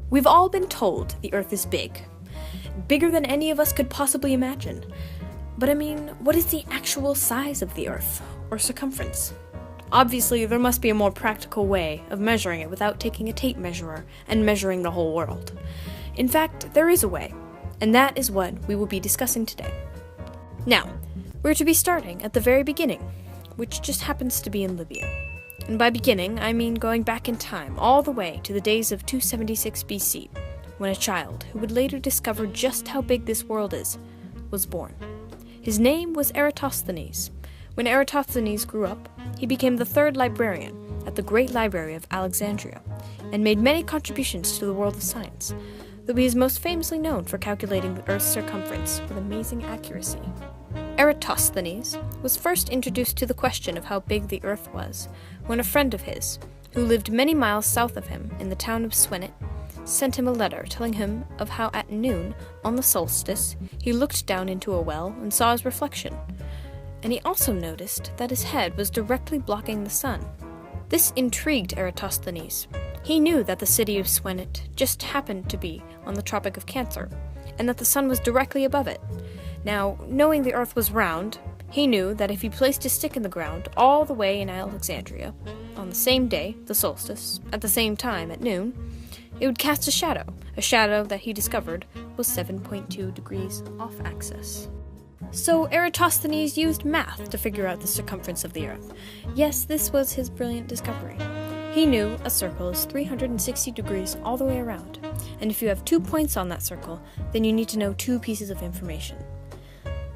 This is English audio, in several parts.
We've all been told the Earth is big. Bigger than any of us could possibly imagine. But I mean, what is the actual size of the Earth, or circumference? Obviously, there must be a more practical way of measuring it without taking a tape measurer and measuring the whole world. In fact, there is a way, and that is what we will be discussing today. Now, we're to be starting at the very beginning, which just happens to be in Libya. And by beginning, I mean going back in time, all the way to the days of 276 BC, when a child, who would later discover just how big this world is, was born. His name was Eratosthenes. When Eratosthenes grew up, he became the third librarian at the Great Library of Alexandria, and made many contributions to the world of science, though he is most famously known for calculating the Earth's circumference with amazing accuracy. Eratosthenes was first introduced to the question of how big the Earth was when a friend of his, who lived many miles south of him in the town of Swinnet, sent him a letter telling him of how at noon, on the solstice, he looked down into a well and saw his reflection, and he also noticed that his head was directly blocking the sun. This intrigued Eratosthenes. He knew that the city of Swinnet just happened to be on the Tropic of Cancer, and that the sun was directly above it. Now, knowing the Earth was round, he knew that if he placed his stick in the ground all the way in Alexandria, on the same day, the solstice, at the same time at noon, it would cast a shadow that he discovered was 7.2 degrees off-axis. So Eratosthenes used math to figure out the circumference of the Earth. Yes, this was his brilliant discovery. He knew a circle is 360 degrees all the way around, and if you have 2 points on that circle, then you need to know 2 pieces of information.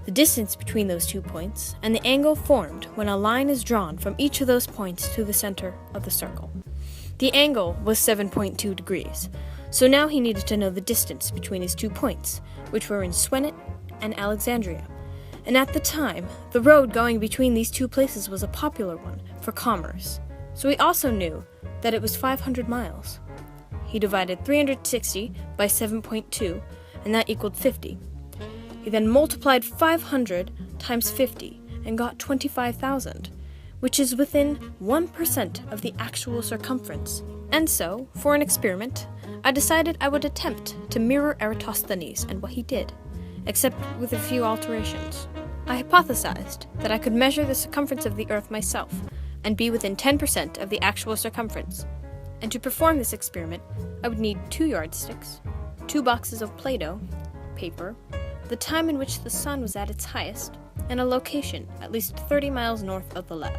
The distance between those 2 points, and the angle formed when a line is drawn from each of those points to the center of the circle. The angle was 7.2 degrees, so now he needed to know the distance between his 2 points, which were in Swinnet and Alexandria. And at the time, the road going between these 2 places was a popular one for commerce, so he also knew that it was 500 miles. He divided 360 by 7.2, and that equaled 50. He then multiplied 500 times 50 and got 25,000, which is within 1% of the actual circumference. And so, for an experiment, I decided I would attempt to mirror Eratosthenes and what he did, except with a few alterations. I hypothesized that I could measure the circumference of the Earth myself and be within 10% of the actual circumference. And to perform this experiment, I would need 2 yardsticks, 2 boxes of Play-Doh, paper, the time in which the sun was at its highest, and a location at least 30 miles north of the lab.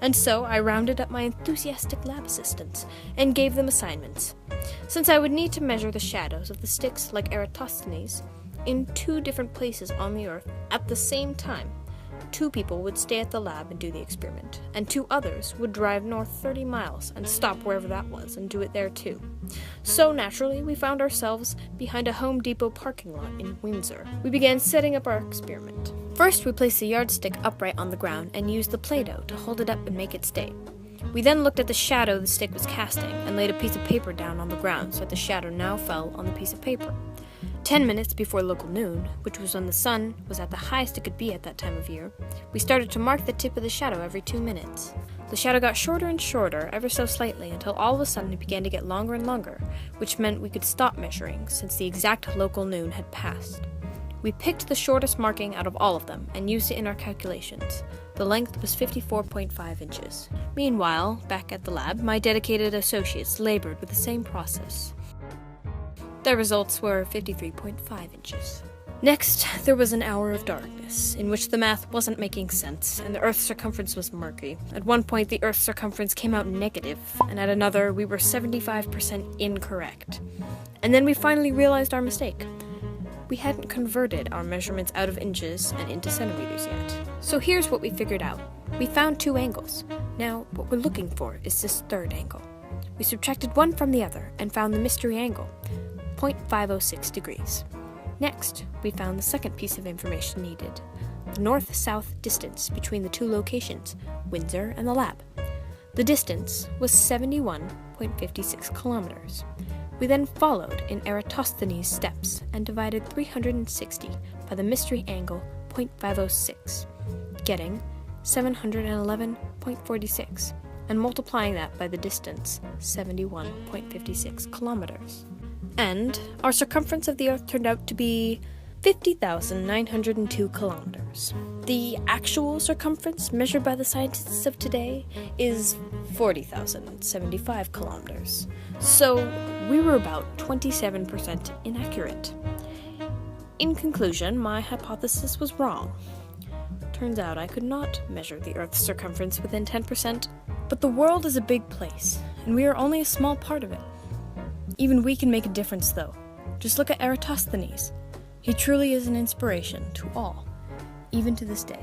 And so I rounded up my enthusiastic lab assistants and gave them assignments. Since I would need to measure the shadows of the sticks like Eratosthenes in 2 different places on the Earth at the same time, 2 people would stay at the lab and do the experiment, and 2 others would drive north 30 miles and stop wherever that was and do it there too. So naturally, we found ourselves behind a Home Depot parking lot in Windsor. We began setting up our experiment. First, we placed the yardstick upright on the ground and used the Play-Doh to hold it up and make it stay. We then looked at the shadow the stick was casting and laid a piece of paper down on the ground so that the shadow now fell on the piece of paper. 10 minutes before local noon, which was when the sun was at the highest it could be at that time of year, we started to mark the tip of the shadow every 2 minutes. The shadow got shorter and shorter, ever so slightly, until all of a sudden it began to get longer and longer, which meant we could stop measuring since the exact local noon had passed. We picked the shortest marking out of all of them and used it in our calculations. The length was 54.5 inches. Meanwhile, back at the lab, my dedicated associates labored with the same process. Their results were 53.5 inches. Next, there was an hour of darkness, in which the math wasn't making sense, and the Earth's circumference was murky. At one point, the Earth's circumference came out negative, and at another, we were 75% incorrect. And then we finally realized our mistake. We hadn't converted our measurements out of inches and into centimeters yet. So here's what we figured out. We found 2 angles. Now, what we're looking for is this 3rd angle. We subtracted one from the other and found the mystery angle, 0.506 degrees. Next, we found the second piece of information needed, the north-south distance between the 2 locations, Windsor and the lab. The distance was 71.56 kilometers. We then followed in Eratosthenes' steps and divided 360 by the mystery angle 0.506, getting 711.46, and multiplying that by the distance, 71.56 kilometers. And our circumference of the Earth turned out to be 50,902 kilometers. The actual circumference, measured by the scientists of today, is 40,075 kilometers. So we were about 27% inaccurate. In conclusion, my hypothesis was wrong. Turns out I could not measure the Earth's circumference within 10%, but the world is a big place, and we are only a small part of it. Even we can make a difference, though. Just look at Eratosthenes. He truly is an inspiration to all, even to this day.